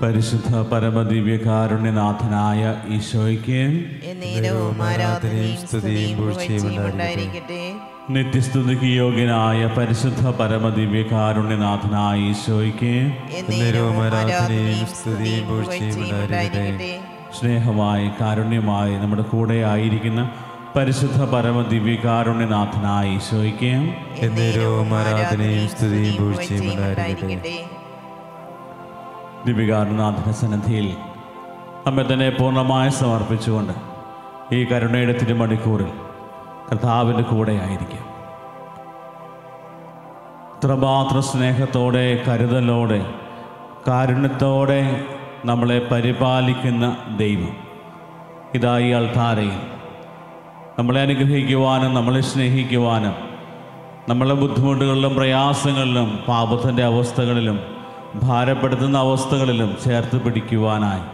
പരിശുദ്ധ പരമദിവ്യകാരുണ്യനാഥനായ ഈശോയ്ക്ക് നിത്യസ്തുതിക്ക് യോഗ്യനായ പരിശുദ്ധ പരമദിവ്യകാരുണ്യനാഥനായ ഈശോയ്ക്ക് സ്നേഹമായി കാരുണ്യമായി നമ്മുടെ കൂടെ ആയിരിക്കുന്ന പരിശുദ്ധ പരമദിവ്യകാരുണ്യനാഥനായ ഈശോയ്ക്ക് ദിവ്യകാരുണ്യനാഥന സന്നിധിയിൽ നമ്മെ തന്നെ പൂർണ്ണമായി സമർപ്പിച്ചുകൊണ്ട് ഈ കരുണയുടെ തിരുമണിക്കൂറിൽ കർത്താവിൻ്റെ കൂടെ ആയിരിക്കാം. ഇത്രമാത്രം സ്നേഹത്തോടെ, കരുതലോടെ, കാരുണ്യത്തോടെ നമ്മളെ പരിപാലിക്കുന്ന ദൈവം ഇതാ ഈ അൾത്താരയിൽ നമ്മളെ അനുഗ്രഹിക്കുവാനും നമ്മളെ സ്നേഹിക്കുവാനും നമ്മളെ ബുദ്ധിമുട്ടുകളിലും പ്രയാസങ്ങളിലും പാപത്തിൻ്റെ അവസ്ഥകളിലും ഭാരപ്പെടുത്തുന്ന അവസ്ഥകളിലും ചേർത്ത് പിടിക്കുവാനായി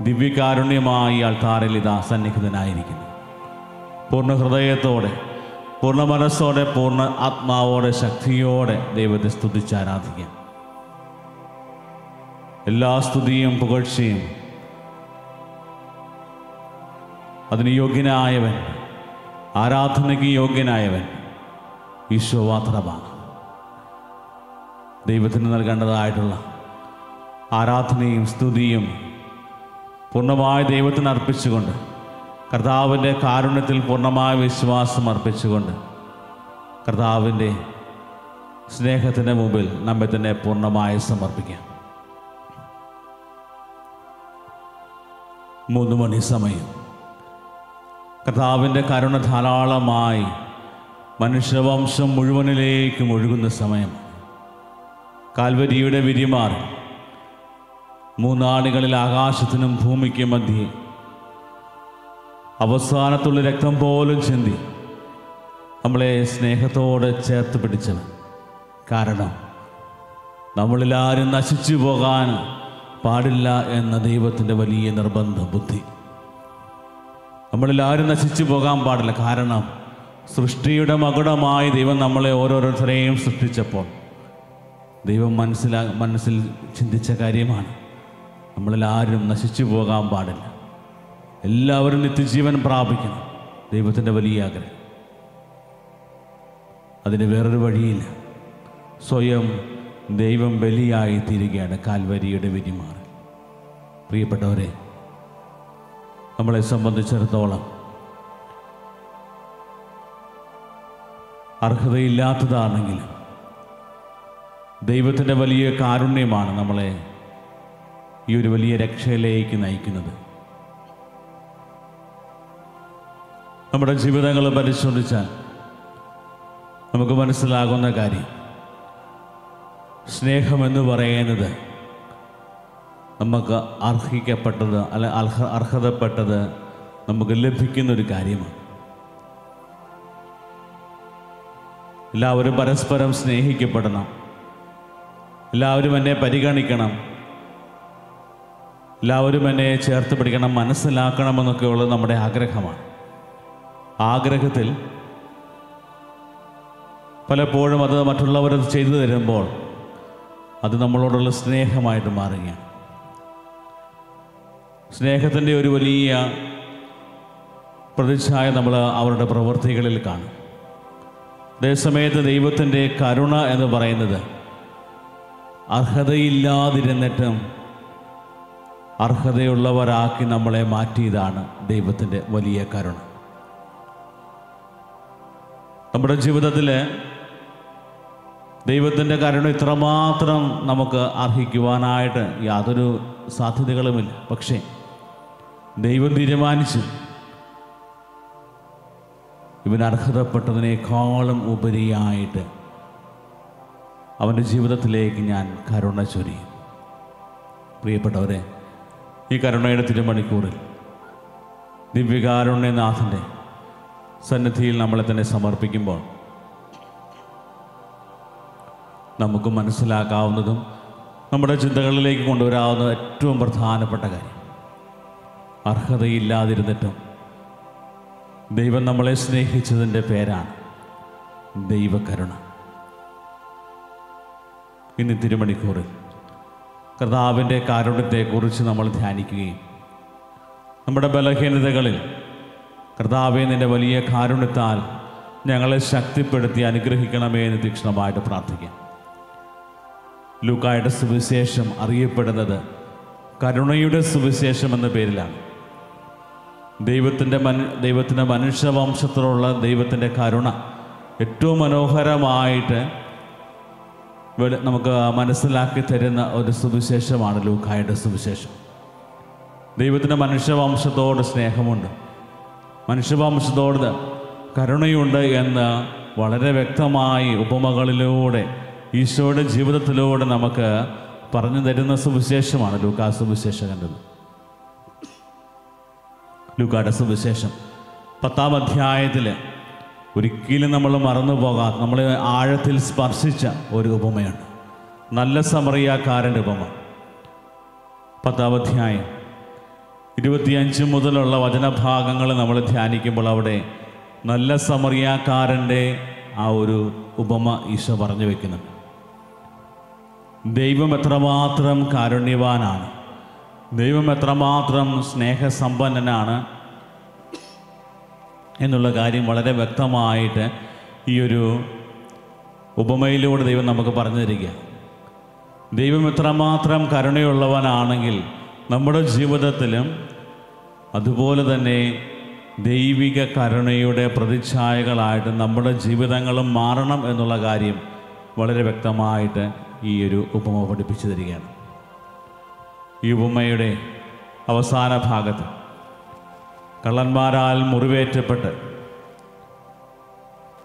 ദിവ്യകാരുണ്യമായി അൾത്താരയിൽ ഇതാ സന്നിഹിതനായിരിക്കുന്നു. പൂർണ്ണ ഹൃദയത്തോടെ, പൂർണ്ണ മനസ്സോടെ, പൂർണ്ണ ആത്മാവോടെ, ശക്തിയോടെ ദൈവത്തെ സ്തുതിച്ച് ആരാധിക്കാം. എല്ലാ സ്തുതിയും പുകഴ്ചയും അതിന് യോഗ്യനായവൻ, ആരാധനയ്ക്ക് യോഗ്യനായവൻ ഈശോ മാത്രമാണ്. ദൈവത്തിന് നൽകേണ്ടതായിട്ടുള്ള ആരാധനയും സ്തുതിയും പൂർണ്ണമായ ദൈവത്തിന് അർപ്പിച്ചുകൊണ്ട്, കർത്താവിൻ്റെ കാരുണ്യത്തിൽ പൂർണ്ണമായ വിശ്വാസം അർപ്പിച്ചുകൊണ്ട്, കർത്താവിൻ്റെ സ്നേഹത്തിൻ്റെ മുമ്പിൽ നമ്മെ തന്നെ പൂർണ്ണമായി സമർപ്പിക്കാം. 3 മണി സമയം കർത്താവിൻ്റെ കരുണ ധാരാളമായി മനുഷ്യവംശം മുഴുവനിലേക്കും ഒഴുകുന്ന സമയം. കാൽവരിയുടെ വിരിമാറി 3 ആണികളിൽ ആകാശത്തിനും ഭൂമിക്കും മധ്യേ അവസാനത്തുള്ള രക്തം പോലും ചിന്തി നമ്മളെ സ്നേഹത്തോടെ ചേർത്ത് പിടിച്ചവൻ. കാരണം നമ്മളിലാരും നശിച്ചു പോകാൻ പാടില്ല എന്ന ദൈവത്തിൻ്റെ വലിയ നിർബന്ധ ബുദ്ധി. നമ്മളിലാരും നശിച്ചു പോകാൻ പാടില്ല. കാരണം സൃഷ്ടിയുടെ മകുടമായി ദൈവം നമ്മളെ ഓരോരുത്തരെയും സൃഷ്ടിച്ചപ്പോൾ ദൈവം മനസ്സിൽ ചിന്തിച്ച കാര്യമാണ്, നമ്മളിലാരും നശിച്ചു പോകാൻ പാടില്ല, എല്ലാവരും നിത്യജീവൻ പ്രാപിക്കണം. ദൈവത്തിൻ്റെ വലിയ ആഗ്രഹം. അതിന് വേറൊരു വഴിയില്ല. സ്വയം ദൈവം ബലിയായി തീരുകയാണ് കാൽവരിയുടെ വിരിമാറ്. പ്രിയപ്പെട്ടവരെ, നമ്മളെ സംബന്ധിച്ചിടത്തോളം അർഹതയില്ലാത്തതാണെങ്കിലും ദൈവത്തിൻ്റെ വലിയ കാരുണ്യമാണ് നമ്മളെ ഈ ഒരു വലിയ രക്ഷയിലേക്ക് നയിക്കുന്നത്. നമ്മുടെ ജീവിതങ്ങൾ പരിശോധിച്ചാൽ നമുക്ക് മനസ്സിലാകുന്ന കാര്യം, സ്നേഹമെന്ന് പറയുന്നത് നമുക്ക് അർഹിക്കപ്പെട്ടത് അല്ല അർഹതപ്പെട്ടത് നമുക്ക് ലഭിക്കുന്നൊരു കാര്യമാണ്. എല്ലാവരും പരസ്പരം സ്നേഹിക്കപ്പെടണം, എല്ലാവരും എന്നെ പരിഗണിക്കണം, എല്ലാവരും എന്നെ ചേർത്ത് പിടിക്കണം, മനസ്സിലാക്കണമെന്നൊക്കെയുള്ളത് നമ്മുടെ ആഗ്രഹമാണ്. ആഗ്രഹത്തിൽ പലപ്പോഴും അത് മറ്റുള്ളവരത് ചെയ്തു തരുമ്പോൾ അത് നമ്മളോടുള്ള സ്നേഹമായിട്ട് മാറുകയാണ്. സ്നേഹത്തിൻ്റെ ഒരു വലിയ പ്രതിച്ഛായ നമ്മൾ അവരുടെ പ്രവൃത്തികളിൽ കാണും. അതേസമയത്ത് ദൈവത്തിൻ്റെ കരുണ എന്ന് പറയുന്നത് അർഹതയില്ലാതിരുന്നിട്ടും അർഹതയുള്ളവരാക്കി നമ്മളെ മാറ്റിയതാണ് ദൈവത്തിൻ്റെ വലിയ കരുണ. നമ്മുടെ ജീവിതത്തിൽ ദൈവത്തിൻ്റെ കരുണ ഇത്രമാത്രം നമുക്ക് അർഹിക്കുവാനായിട്ട് യാതൊരു സാധ്യതകളുമില്ല. പക്ഷേ ദൈവം തീരുമാനിച്ചു ഇവൻ അർഹതപ്പെട്ടതിനേക്കാളും ഉപരിയായിട്ട് അവൻ്റെ ജീവിതത്തിലേക്ക് ഞാൻ കരുണ ചൊരിയും. പ്രിയപ്പെട്ടവരെ, ഈ കരുണയുടെ തിരുമണിക്കൂറിൽ ദിവ്യകാരുണ്യനാഥൻ്റെ സന്നിധിയിൽ നമ്മളെ തന്നെ സമർപ്പിക്കുമ്പോൾ നമുക്ക് മനസ്സിലാക്കാവുന്നതും നമ്മുടെ ചിന്തകളിലേക്ക് കൊണ്ടുവരാവുന്ന ഏറ്റവും പ്രധാനപ്പെട്ട കാര്യം, അർഹതയില്ലാതിരുന്നിട്ടും ദൈവം നമ്മളെ സ്നേഹിച്ചതിൻ്റെ പേരാണ് ദൈവകരുണ. ഇന്ന് തിരുമണിക്കൂറിൽ കർത്താവിൻ്റെ കാരുണ്യത്തെക്കുറിച്ച് നമ്മൾ ധ്യാനിക്കുകയും നമ്മുടെ ബലഹീനതകളിൽ കർത്താവെ നിൻ്റെ വലിയ കാരുണ്യത്താൽ ഞങ്ങളെ ശക്തിപ്പെടുത്തി അനുഗ്രഹിക്കണമേ എന്ന് തീക്ഷ്ണമായിട്ട് പ്രാർത്ഥിക്കാം. ലൂക്കായുടെ സുവിശേഷം അറിയപ്പെടുന്നത് കരുണയുടെ സുവിശേഷം എന്ന പേരിലാണ്. ദൈവത്തിൻ്റെ മനുഷ്യവംശത്തിലുള്ള ദൈവത്തിൻ്റെ കരുണ ഏറ്റവും മനോഹരമായിട്ട് നമുക്ക് മനസ്സിലാക്കി തരുന്ന ഒരു സുവിശേഷമാണ് ലൂക്കായുടെ സുവിശേഷം. ദൈവത്തിൻ്റെ മനുഷ്യവംശത്തോട് സ്നേഹമുണ്ട്, മനുഷ്യവംശത്തോട് കരുണയുണ്ട് എന്ന് വളരെ വ്യക്തമായി ഉപമകളിലൂടെ ഈശോയുടെ ജീവിതത്തിലൂടെ നമുക്ക് പറഞ്ഞു തരുന്ന സുവിശേഷമാണ് ലൂക്കാ സുവിശേഷകൻ്റെത്. ലൂക്കായുടെ സുവിശേഷം 10-ാം അധ്യായത്തിൽ ഒരിക്കലും നമ്മൾ മറന്നു പോകാത്ത, നമ്മൾ ആഴത്തിൽ സ്പർശിച്ച ഒരു ഉപമയാണ് നല്ല സമറിയാക്കാരൻ്റെ ഉപമ. 10-ാം അധ്യായം 25 മുതലുള്ള വചനഭാഗങ്ങൾ നമ്മൾ ധ്യാനിക്കുമ്പോൾ അവിടെ നല്ല സമറിയാക്കാരൻ്റെ ആ ഒരു ഉപമ ഈശോ പറഞ്ഞു വയ്ക്കുന്നുണ്ട്. ദൈവം എത്രമാത്രം കാരുണ്യവാനാണ്, ദൈവം എത്രമാത്രം സ്നേഹസമ്പന്നനാണ് എന്നുള്ള കാര്യം വളരെ വ്യക്തമായിട്ട് ഈ ഒരു ഉപമയിലൂടെ ദൈവം നമുക്ക് പറഞ്ഞു തരിക. ദൈവം എത്രമാത്രം കരുണയുള്ളവനാണെങ്കിൽ നമ്മുടെ ജീവിതത്തിലും അതുപോലെ തന്നെ ദൈവിക കരുണയുടെ പ്രതിച്ഛായകളായിട്ട് നമ്മുടെ ജീവിതങ്ങളും മാറണം എന്നുള്ള കാര്യം വളരെ വ്യക്തമായിട്ട് ഈ ഒരു ഉപമ പഠിപ്പിച്ചു തരികയാണ്. ഈ ഉപമയുടെ അവസാന ഭാഗത്ത് കള്ളന്മാരാൽ മുറിവേറ്റപ്പെട്ട്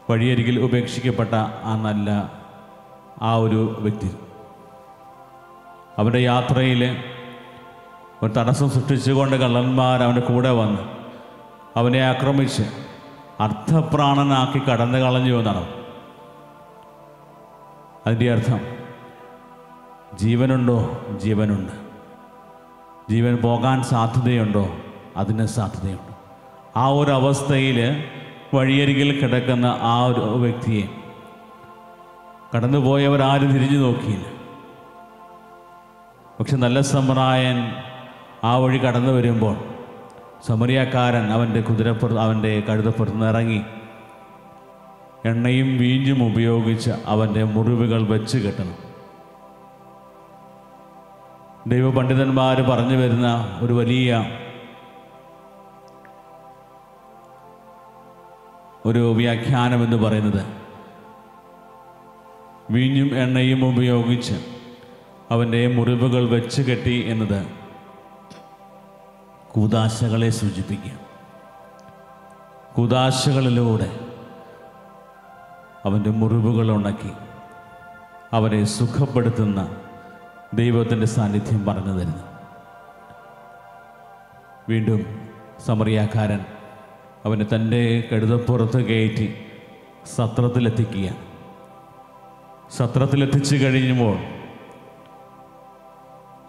വഴിയരികിൽ ഉപേക്ഷിക്കപ്പെട്ട ആ ഒരു വ്യക്തി അവൻ്റെ യാത്രയിൽ ഒരു തടസ്സം സൃഷ്ടിച്ചുകൊണ്ട് കള്ളന്മാർ അവൻ്റെ കൂടെ വന്ന് അവനെ ആക്രമിച്ച് അർത്ഥപ്രാണനാക്കി കടന്നു കളഞ്ഞു എന്നാണ്. അതിൻ്റെ അർത്ഥം ജീവനുണ്ടോ? ജീവനുണ്ട്. ജീവൻ പോകാൻ സാധ്യതയുണ്ടോ? അതിന് സാധ്യതയുണ്ട്. ആ ഒരു അവസ്ഥയിൽ വഴിയരികിൽ കിടക്കുന്ന ആ ഒരു വ്യക്തിയെ കടന്നുപോയവരാരും തിരിഞ്ഞു നോക്കിയില്ല. പക്ഷെ നല്ല സമറായൻ ആ വഴി കടന്നു വരുമ്പോൾ സമറിയാക്കാരൻ അവൻ്റെ കഴുതപ്പുറത്ത് നിന്ന് ഇറങ്ങി എണ്ണയും വീഞ്ഞും ഉപയോഗിച്ച് അവൻ്റെ മുറിവുകൾ വെച്ച് കെട്ടണം. ദൈവപണ്ഡിതന്മാർ പറഞ്ഞു വരുന്ന ഒരു വലിയ വ്യാഖ്യാനം എന്ന് പറയുന്നത് വീഞ്ഞും എണ്ണയും ഉപയോഗിച്ച് അവൻ്റെ മുറിവുകൾ വെച്ച് കെട്ടി എന്നത് കൂദാശകളെ സൂചിപ്പിക്കുക. കൂദാശകളിലൂടെ അവൻ്റെ മുറിവുകൾ ഉണക്കി അവരെ സുഖപ്പെടുത്തുന്ന ദൈവത്തിൻ്റെ സാന്നിധ്യം പറഞ്ഞു തരുന്നു. വീണ്ടും സമറിയാക്കാരൻ അവനെ തൻ്റെ കഴുതപ്പുറത്ത് കയറ്റി സത്രത്തിലെത്തിക്കുക. സത്രത്തിലെത്തിച്ചു കഴിയുമ്പോൾ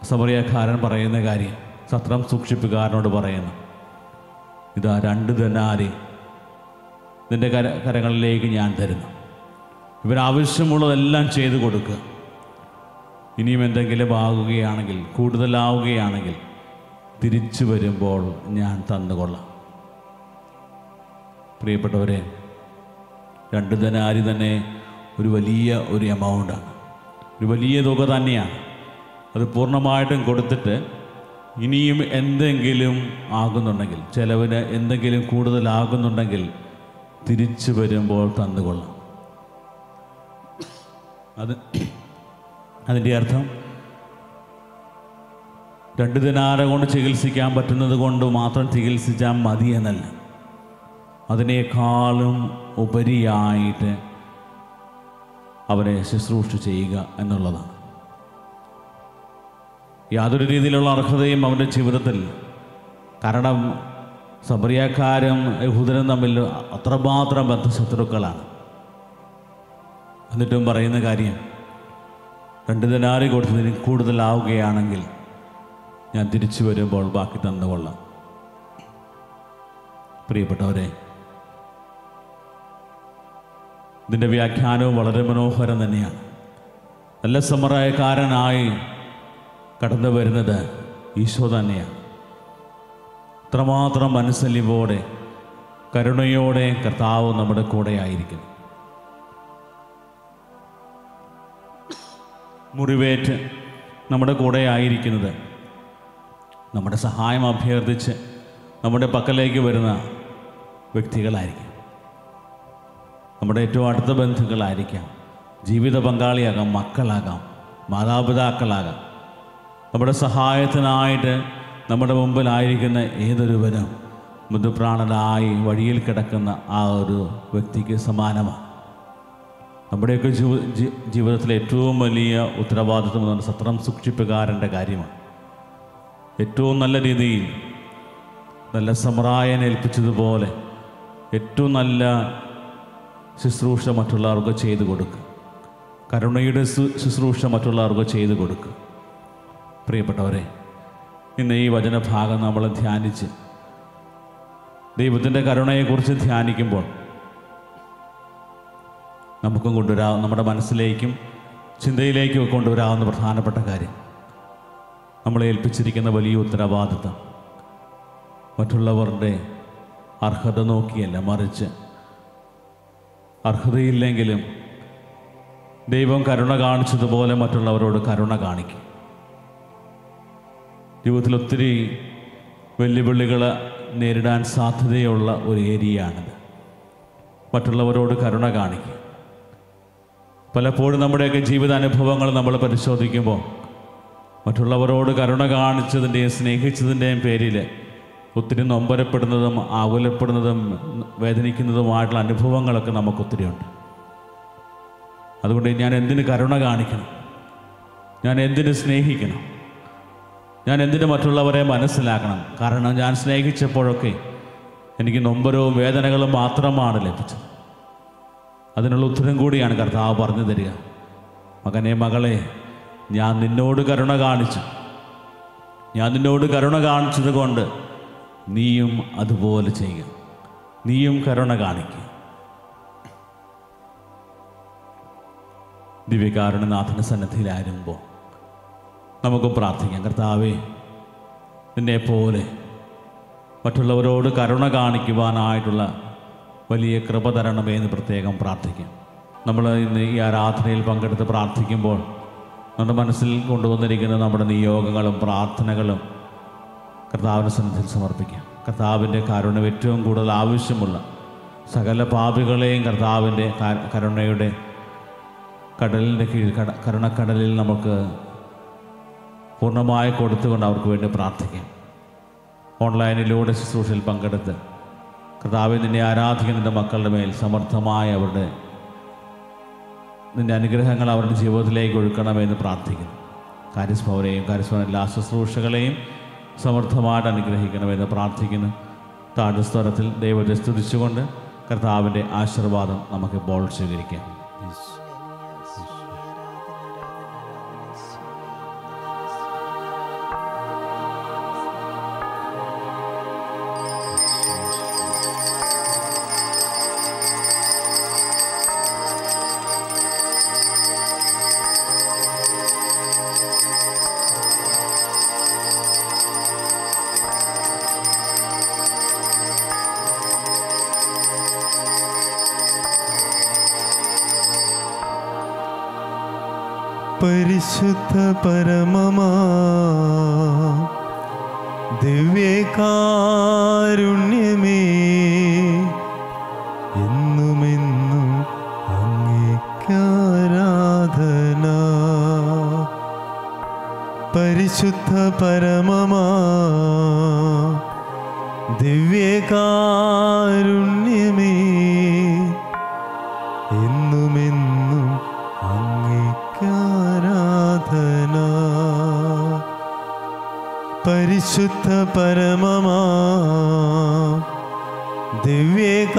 സമറിയാക്കാരൻ പറയുന്ന കാര്യം സത്രം സൂക്ഷിപ്പുകാരനോട് പറയുന്നു, ഇതാ 2 ദനാരി നിൻ്റെ കരങ്ങളിലേക്ക് ഞാൻ തരുന്നു. ഇവരാവശ്യമുള്ളതെല്ലാം ചെയ്തു കൊടുക്കുക. ഇനിയും എന്തെങ്കിലും ആകുകയാണെങ്കിൽ, കൂടുതലാവുകയാണെങ്കിൽ തിരിച്ചു വരുമ്പോൾ ഞാൻ തന്നുകൊള്ളാം. പ്രിയപ്പെട്ടവരെ, 2 ദനാരി തന്നെ ഒരു വലിയ എമൗണ്ടാണ്, ഒരു വലിയ തുക തന്നെയാണ്. അത് പൂർണ്ണമായിട്ടും കൊടുത്തിട്ട് ഇനിയും എന്തെങ്കിലും ആകുന്നുണ്ടെങ്കിൽ, ചിലവിന് എന്തെങ്കിലും കൂടുതലാകുന്നുണ്ടെങ്കിൽ തിരിച്ചു വരുമ്പോൾ തന്നുകൊള്ളാം. അതിൻ്റെ അർത്ഥം 2 ദിനാര കൊണ്ട് ചികിത്സിക്കാൻ പറ്റുന്നത് കൊണ്ട് മാത്രം ചികിത്സിച്ചാൽ മതി എന്നല്ല, അതിനേക്കാളും ഉപരിയായിട്ട് അവരെ ശുശ്രൂഷ ചെയ്യുക എന്നുള്ളതാണ്. യാതൊരു രീതിയിലുള്ള അർഹതയും അവൻ്റെ ജീവിതത്തിൽ, കാരണം സമറിയാക്കാരും യഹൂദനും തമ്മിൽ അത്രമാത്രം ബദ്ധശത്രുക്കളാണ്. എന്നിട്ടും പറയുന്ന കാര്യം 2 ദിനാരി കൊടുത്തതിന് കൂടുതലാവുകയാണെങ്കിൽ ഞാൻ തിരിച്ചു വരുമ്പോൾ ബാക്കി തന്നുകൊള്ളാം. പ്രിയപ്പെട്ടവരെ, ഇതിൻ്റെ വ്യാഖ്യാനവും വളരെ മനോഹരം തന്നെയാണ്. നല്ല സമറായക്കാരനായി കടന്നു വരുന്നത് ഈശോ തന്നെയാണ്. അത്രമാത്രം മനസ്സലിവോടെ കരുണയോടെ കർത്താവ് നമ്മുടെ കൂടെ ആയിരിക്കും. മുറിവേറ്റ് നമ്മുടെ കൂടെ ആയിരിക്കുന്നത് നമ്മുടെ സഹായം അഭ്യർത്ഥിച്ച് നമ്മുടെ പക്കലേക്ക് വരുന്ന വ്യക്തികളായിരിക്കാം, നമ്മുടെ ഏറ്റവും അടുത്ത ബന്ധുക്കളായിരിക്കാം, ജീവിത പങ്കാളിയാകാം, മക്കളാകാം, മാതാപിതാക്കളാകാം. നമ്മുടെ സഹായത്തിനായിട്ട് നമ്മുടെ മുമ്പിലായിരിക്കുന്ന ഏതൊരുവനും മൃദുപ്രാണനായി വഴിയിൽ കിടക്കുന്ന ആ ഒരു വ്യക്തിക്ക് സമാനമാണ്. നമ്മുടെയൊക്കെ ജീവിതത്തിലെ ഏറ്റവും വലിയ ഉത്തരവാദിത്വം എന്ന് പറഞ്ഞാൽ സത്രം സൂക്ഷിപ്പുകാരൻ്റെ കാര്യമാണ്. ഏറ്റവും നല്ല രീതിയിൽ നല്ല സമ്രായനെ ഏൽപ്പിച്ചതുപോലെ ഏറ്റവും നല്ല ശുശ്രൂഷ മറ്റുള്ളവർക്ക് ചെയ്തു കൊടുക്കുക, കരുണയുടെ ശുശ്രൂഷ മറ്റുള്ളവർക്ക് ചെയ്തു കൊടുക്കുക. പ്രിയപ്പെട്ടവരെ, ഇന്ന് ഈ വചനഭാഗം നമ്മൾ ധ്യാനിച്ച് ദൈവത്തിൻ്റെ കരുണയെക്കുറിച്ച് ധ്യാനിക്കുമ്പോൾ നമുക്കും നമ്മുടെ മനസ്സിലേക്കും ചിന്തയിലേക്കും കൊണ്ടുവരാവുന്ന പ്രധാനപ്പെട്ട കാര്യം, നമ്മളെ ഏൽപ്പിച്ചിരിക്കുന്ന വലിയ ഉത്തരവാദിത്തം മറ്റുള്ളവരുടെ അർഹത നോക്കിയല്ല, മറിച്ച് അർഹതയില്ലെങ്കിലും ദൈവം കരുണ കാണിച്ചതുപോലെ മറ്റുള്ളവരോട് കരുണ കാണിക്കും. ജീവിതത്തിൽ ഒത്തിരി വെല്ലുവിളികൾ നേരിടാൻ സാധ്യതയുള്ള ഒരു ഏരിയയാണിത്. മറ്റുള്ളവരോട് കരുണ കാണിക്കും. പലപ്പോഴും നമ്മുടെയൊക്കെ ജീവിതാനുഭവങ്ങൾ നമ്മൾ പരിശോധിക്കുമ്പോൾ മറ്റുള്ളവരോട് കരുണ കാണിച്ചതിൻ്റെയും സ്നേഹിച്ചതിൻ്റെയും പേരിൽ ഒത്തിരി നൊമ്പരപ്പെടുന്നതും ആകുലപ്പെടുന്നതും വേദനിക്കുന്നതുമായിട്ടുള്ള അനുഭവങ്ങളൊക്കെ നമുക്കൊത്തിരിയുണ്ട്. അതുകൊണ്ട് ഞാൻ എന്തിന് കരുണ കാണിക്കണം, ഞാൻ എന്തിന് സ്നേഹിക്കണം, ഞാൻ എന്തിന് മറ്റുള്ളവരെ മനസ്സിലാക്കണം? കാരണം ഞാൻ സ്നേഹിച്ചപ്പോഴൊക്കെ എനിക്ക് നൊമ്പരവും വേദനകളും മാത്രമാണ് ലഭിച്ചത്. അതിനുള്ള ഉത്തരം കൂടിയാണ് കർത്താവ് പറഞ്ഞു തരിക. മകനെ, മകളെ, ഞാൻ നിന്നോട് കരുണ കാണിച്ചു. ഞാൻ നിന്നോട് കരുണ കാണിച്ചത് കൊണ്ട് നീയും അതുപോലെ ചെയ്യുക, നീയും കരുണ കാണിക്കുക. ദിവ്യകാരുണ്യനാഥൻ്റെ സന്നിധിയിലായിരുമ്പോൾ നമുക്ക് പ്രാർത്ഥിക്കാം. കർത്താവേ, നിന്നെപ്പോലെ മറ്റുള്ളവരോട് കരുണ കാണിക്കുവാനായിട്ടുള്ള വലിയ കൃപ തരണമേ എന്ന് പ്രത്യേകം പ്രാർത്ഥിക്കാം. നമ്മൾ ഇന്ന് ഈ ആരാധനയിൽ പങ്കെടുത്ത് പ്രാർത്ഥിക്കുമ്പോൾ നമ്മുടെ മനസ്സിൽ കൊണ്ടുവന്നിരിക്കുന്ന നമ്മുടെ നിയോഗങ്ങളും പ്രാർത്ഥനകളും കർത്താവിൻ്റെ സന്നിധിയിൽ സമർപ്പിക്കാം. കർത്താവിൻ്റെ കാരുണ്യം ഏറ്റവും കൂടുതൽ ആവശ്യമുള്ള സകല പാപികളെയും കർത്താവിൻ്റെ കരുണയുടെ കടലിൻ്റെ കീഴിൽ കരുണക്കടലിൽ നമുക്ക് പൂർണ്ണമായി കൊടുത്തുകൊണ്ട് അവർക്ക് വേണ്ടി പ്രാർത്ഥിക്കാം. ഓൺലൈനിലൂടെ ശുശ്രൂഷയിൽ പങ്കെടുത്ത് കർത്താവെ, നിന്നെ ആരാധിക്കുന്ന മക്കളുടെ മേൽ സമർത്ഥമായ നിൻ്റെ അനുഗ്രഹങ്ങൾ അവരുടെ ജീവിതത്തിലേക്ക് ഒഴുക്കണമെന്ന് പ്രാർത്ഥിക്കുന്നു. കാര്യസ്ഭവരെയും കാര്യസ്ഭവൻ എല്ലാ ശുശ്രൂഷകളെയും സമർത്ഥമായിട്ട് അനുഗ്രഹിക്കണമെന്ന് പ്രാർത്ഥിക്കുന്നു. താഴ്സ്ഥലത്തിൽ ദൈവത്തെ സ്തുതിച്ചുകൊണ്ട് കർത്താവിൻ്റെ ആശീർവാദം നമുക്കിപ്പോൾ സ്വീകരിക്കാം. പരിശുദ്ധ പരമമാ ദിവ്യകാരുണ്യമേ, എന്നുമെന്നും അങ്ങേക്കാരാധന. പരിശുദ്ധ പരമമാ ദിവ്യകാരുണ്യമേ, എന്നുമെന്നും അങ്ങേക്കാരാധന. പരിശുദ്ധ പരമമാ ദിവ്യകാരുണ്യമേ,